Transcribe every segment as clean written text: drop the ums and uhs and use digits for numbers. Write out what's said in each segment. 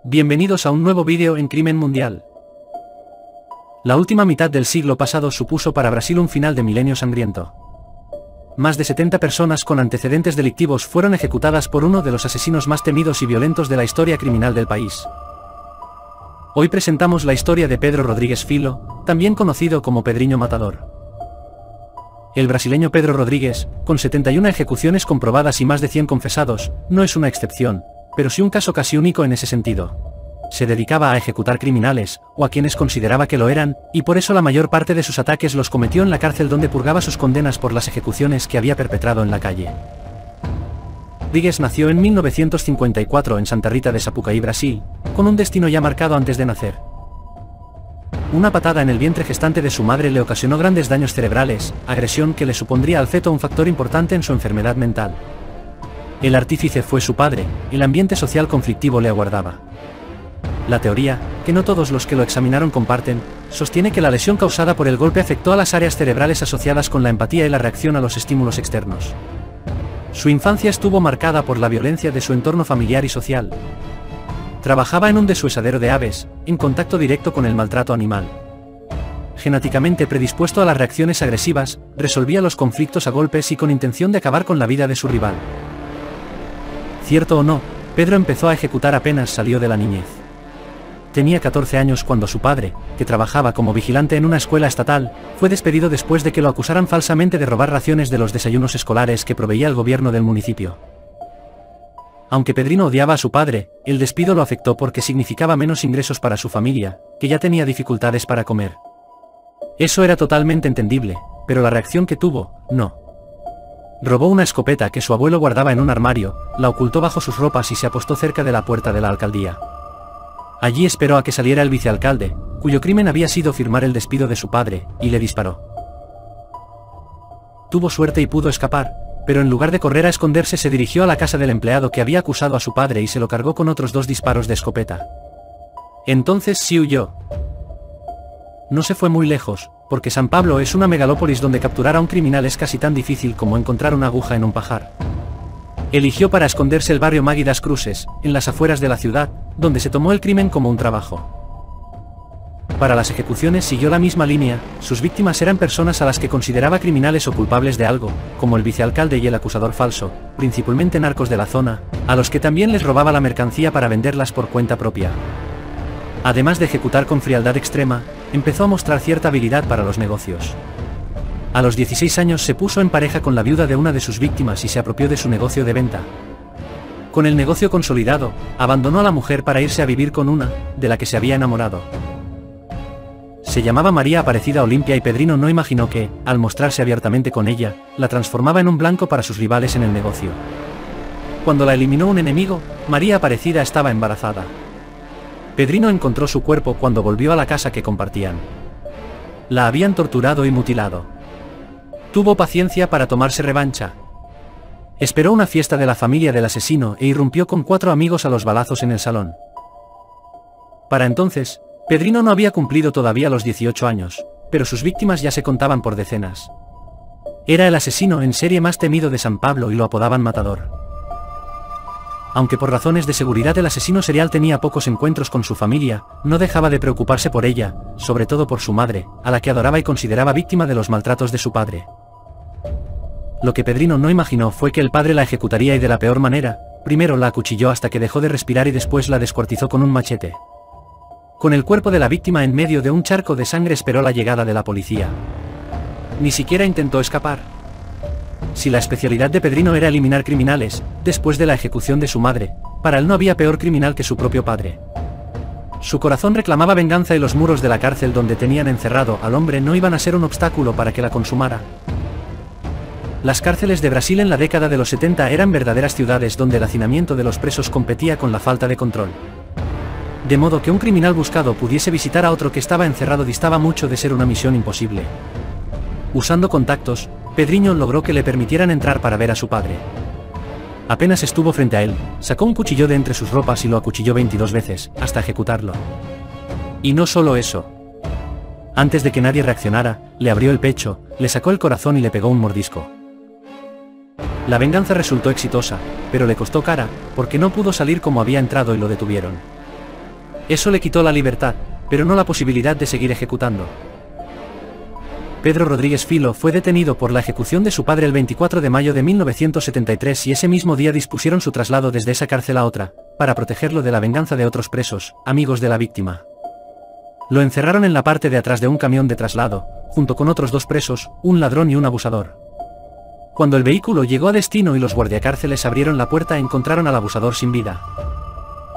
Bienvenidos a un nuevo vídeo en Crimen Mundial. La última mitad del siglo pasado supuso para Brasil un final de milenio sangriento. Más de 70 personas con antecedentes delictivos fueron ejecutadas por uno de los asesinos más temidos y violentos de la historia criminal del país. Hoy presentamos la historia de Pedro Rodrígues Filho, también conocido como Pedrinho Matador. El brasileño Pedro Rodríguez, con 71 ejecuciones comprobadas y más de 100 confesados, no es una excepción, pero sí un caso casi único en ese sentido. Se dedicaba a ejecutar criminales, o a quienes consideraba que lo eran, y por eso la mayor parte de sus ataques los cometió en la cárcel donde purgaba sus condenas por las ejecuciones que había perpetrado en la calle. Rodríguez nació en 1954 en Santa Rita de Sapucaí, Brasil, con un destino ya marcado antes de nacer. Una patada en el vientre gestante de su madre le ocasionó grandes daños cerebrales, agresión que le supondría al feto un factor importante en su enfermedad mental. El artífice fue su padre, el ambiente social conflictivo le aguardaba. La teoría, que no todos los que lo examinaron comparten, sostiene que la lesión causada por el golpe afectó a las áreas cerebrales asociadas con la empatía y la reacción a los estímulos externos. Su infancia estuvo marcada por la violencia de su entorno familiar y social. Trabajaba en un deshuesadero de aves, en contacto directo con el maltrato animal. Genéticamente predispuesto a las reacciones agresivas, resolvía los conflictos a golpes y con intención de acabar con la vida de su rival. Cierto o no, Pedro empezó a ejecutar apenas salió de la niñez. Tenía 14 años cuando su padre, que trabajaba como vigilante en una escuela estatal, fue despedido después de que lo acusaran falsamente de robar raciones de los desayunos escolares que proveía el gobierno del municipio. Aunque Pedrinho odiaba a su padre, el despido lo afectó porque significaba menos ingresos para su familia, que ya tenía dificultades para comer. Eso era totalmente entendible, pero la reacción que tuvo, no. Robó una escopeta que su abuelo guardaba en un armario, la ocultó bajo sus ropas y se apostó cerca de la puerta de la alcaldía. Allí esperó a que saliera el vicealcalde, cuyo crimen había sido firmar el despido de su padre, y le disparó. Tuvo suerte y pudo escapar, pero en lugar de correr a esconderse se dirigió a la casa del empleado que había acusado a su padre y se lo cargó con otros 2 disparos de escopeta. Entonces sí huyó. No se fue muy lejos, porque San Pablo es una megalópolis donde capturar a un criminal es casi tan difícil como encontrar una aguja en un pajar. Eligió para esconderse el barrio Magui das Cruzes, en las afueras de la ciudad, donde se tomó el crimen como un trabajo. Para las ejecuciones siguió la misma línea, sus víctimas eran personas a las que consideraba criminales o culpables de algo, como el vicealcalde y el acusador falso, principalmente narcos de la zona, a los que también les robaba la mercancía para venderlas por cuenta propia. Además de ejecutar con frialdad extrema, empezó a mostrar cierta habilidad para los negocios. A los 16 años se puso en pareja con la viuda de una de sus víctimas y se apropió de su negocio de venta. Con el negocio consolidado, abandonó a la mujer para irse a vivir con una, de la que se había enamorado. Se llamaba María Aparecida Olimpia y Pedrinho no imaginó que, al mostrarse abiertamente con ella, la transformaba en un blanco para sus rivales en el negocio. Cuando la eliminó un enemigo, María Aparecida estaba embarazada. Pedrinho encontró su cuerpo cuando volvió a la casa que compartían. La habían torturado y mutilado. Tuvo paciencia para tomarse revancha. Esperó una fiesta de la familia del asesino e irrumpió con 4 amigos a los balazos en el salón. Para entonces, Pedrinho no había cumplido todavía los 18 años, pero sus víctimas ya se contaban por decenas. Era el asesino en serie más temido de San Pablo y lo apodaban Matador. Aunque por razones de seguridad el asesino serial tenía pocos encuentros con su familia, no dejaba de preocuparse por ella, sobre todo por su madre, a la que adoraba y consideraba víctima de los maltratos de su padre. Lo que Pedrinho no imaginó fue que el padre la ejecutaría y de la peor manera. Primero la acuchilló hasta que dejó de respirar y después la descuartizó con un machete. Con el cuerpo de la víctima en medio de un charco de sangre esperó la llegada de la policía. Ni siquiera intentó escapar. Si la especialidad de Pedrinho era eliminar criminales, después de la ejecución de su madre, para él no había peor criminal que su propio padre. Su corazón reclamaba venganza y los muros de la cárcel donde tenían encerrado al hombre no iban a ser un obstáculo para que la consumara. Las cárceles de Brasil en la década de los 70 eran verdaderas ciudades donde el hacinamiento de los presos competía con la falta de control. De modo que un criminal buscado pudiese visitar a otro que estaba encerrado distaba mucho de ser una misión imposible. Usando contactos, Pedrinho logró que le permitieran entrar para ver a su padre. Apenas estuvo frente a él, sacó un cuchillo de entre sus ropas y lo acuchilló 22 veces, hasta ejecutarlo. Y no solo eso. Antes de que nadie reaccionara, le abrió el pecho, le sacó el corazón y le pegó un mordisco. La venganza resultó exitosa, pero le costó cara, porque no pudo salir como había entrado y lo detuvieron. Eso le quitó la libertad, pero no la posibilidad de seguir ejecutando. Pedro Rodríguez Filo fue detenido por la ejecución de su padre el 24 de mayo de 1973 y ese mismo día dispusieron su traslado desde esa cárcel a otra, para protegerlo de la venganza de otros presos, amigos de la víctima. Lo encerraron en la parte de atrás de un camión de traslado, junto con otros 2 presos, un ladrón y un abusador. Cuando el vehículo llegó a destino y los guardiacárceles abrieron la puerta, encontraron al abusador sin vida.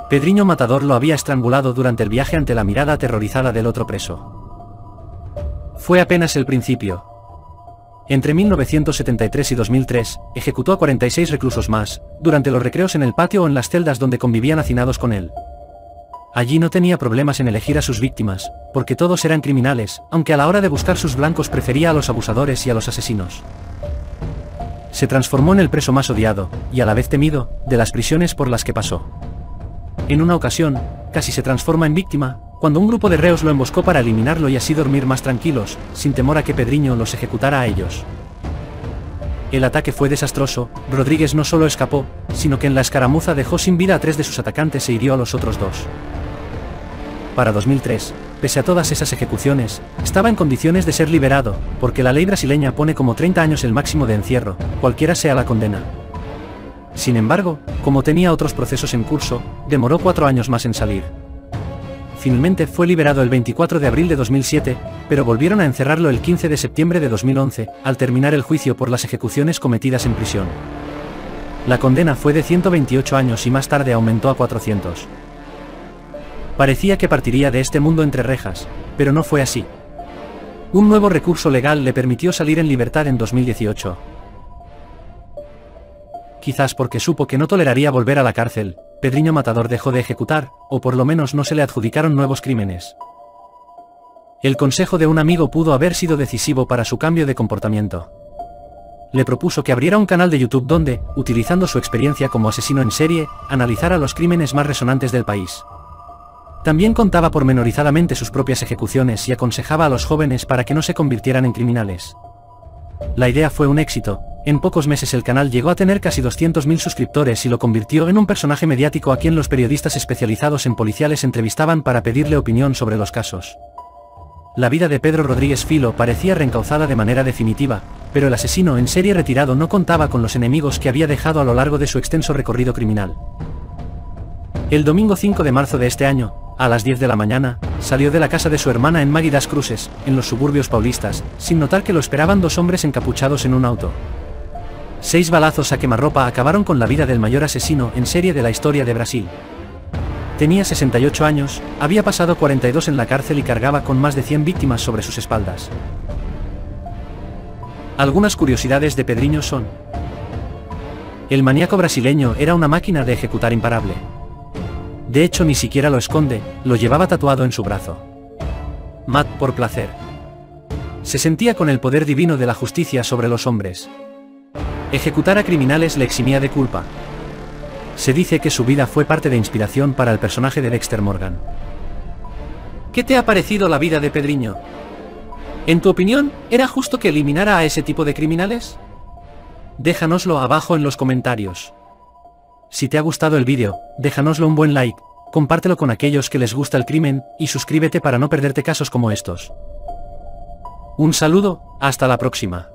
Pedriño Matador lo había estrangulado durante el viaje ante la mirada aterrorizada del otro preso. Fue apenas el principio. Entre 1973 y 2003, ejecutó a 46 reclusos más, durante los recreos en el patio o en las celdas donde convivían hacinados con él. Allí no tenía problemas en elegir a sus víctimas, porque todos eran criminales, aunque a la hora de buscar sus blancos prefería a los abusadores y a los asesinos. Se transformó en el preso más odiado, y a la vez temido, de las prisiones por las que pasó. En una ocasión, casi se transforma en víctima, cuando un grupo de reos lo emboscó para eliminarlo y así dormir más tranquilos, sin temor a que Pedriño los ejecutara a ellos. El ataque fue desastroso. Rodríguez no solo escapó, sino que en la escaramuza dejó sin vida a 3 de sus atacantes e hirió a los otros 2. Para 2003, pese a todas esas ejecuciones, estaba en condiciones de ser liberado, porque la ley brasileña pone como 30 años el máximo de encierro, cualquiera sea la condena. Sin embargo, como tenía otros procesos en curso, demoró 4 años más en salir. Finalmente fue liberado el 24 de abril de 2007, pero volvieron a encerrarlo el 15 de septiembre de 2011, al terminar el juicio por las ejecuciones cometidas en prisión. La condena fue de 128 años y más tarde aumentó a 400. Parecía que partiría de este mundo entre rejas, pero no fue así. Un nuevo recurso legal le permitió salir en libertad en 2018. Quizás porque supo que no toleraría volver a la cárcel, Pedriño Matador dejó de ejecutar, o por lo menos no se le adjudicaron nuevos crímenes. El consejo de un amigo pudo haber sido decisivo para su cambio de comportamiento. Le propuso que abriera un canal de YouTube donde, utilizando su experiencia como asesino en serie, analizara los crímenes más resonantes del país. También contaba pormenorizadamente sus propias ejecuciones y aconsejaba a los jóvenes para que no se convirtieran en criminales. La idea fue un éxito. En pocos meses el canal llegó a tener casi 200.000 suscriptores y lo convirtió en un personaje mediático a quien los periodistas especializados en policiales entrevistaban para pedirle opinión sobre los casos. La vida de Pedro Rodríguez Filo parecía reencauzada de manera definitiva, pero el asesino en serie retirado no contaba con los enemigos que había dejado a lo largo de su extenso recorrido criminal. El domingo 5 de marzo de este año, a las 10 de la mañana, salió de la casa de su hermana en Magui das Cruzes, en los suburbios paulistas, sin notar que lo esperaban 2 hombres encapuchados en un auto. 6 balazos a quemarropa acabaron con la vida del mayor asesino en serie de la historia de Brasil. Tenía 68 años, había pasado 42 en la cárcel y cargaba con más de 100 víctimas sobre sus espaldas. Algunas curiosidades de Pedriño son: el maníaco brasileño era una máquina de ejecutar imparable. De hecho, ni siquiera lo esconde, lo llevaba tatuado en su brazo. Mat por placer. Se sentía con el poder divino de la justicia sobre los hombres. Ejecutar a criminales le eximía de culpa. Se dice que su vida fue parte de inspiración para el personaje de Dexter Morgan. ¿Qué te ha parecido la vida de Pedriño? ¿En tu opinión, era justo que eliminara a ese tipo de criminales? Déjanoslo abajo en los comentarios. Si te ha gustado el vídeo, déjanoslo un buen like, compártelo con aquellos que les gusta el crimen, y suscríbete para no perderte casos como estos. Un saludo, hasta la próxima.